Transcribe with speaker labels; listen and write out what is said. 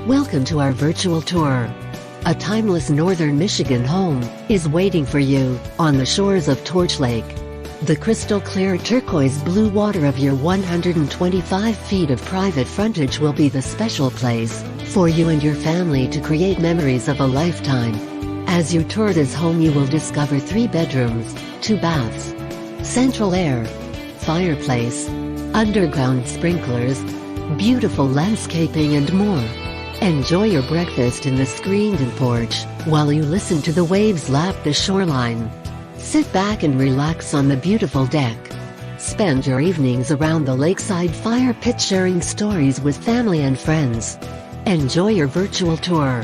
Speaker 1: Welcome to our virtual tour. A timeless northern Michigan home is waiting for you on the shores of Torch Lake. The crystal-clear turquoise blue water of your 125 feet of private frontage will be the special place for you and your family to create memories of a lifetime. As you tour this home, you will discover 3 bedrooms, 2 baths, central air, fireplace, underground sprinklers, beautiful landscaping and more. Enjoy your breakfast in the screened-in porch while you listen to the waves lap the shoreline. Sit back and relax on the beautiful deck. Spend your evenings around the lakeside fire pit sharing stories with family and friends. Enjoy your virtual tour.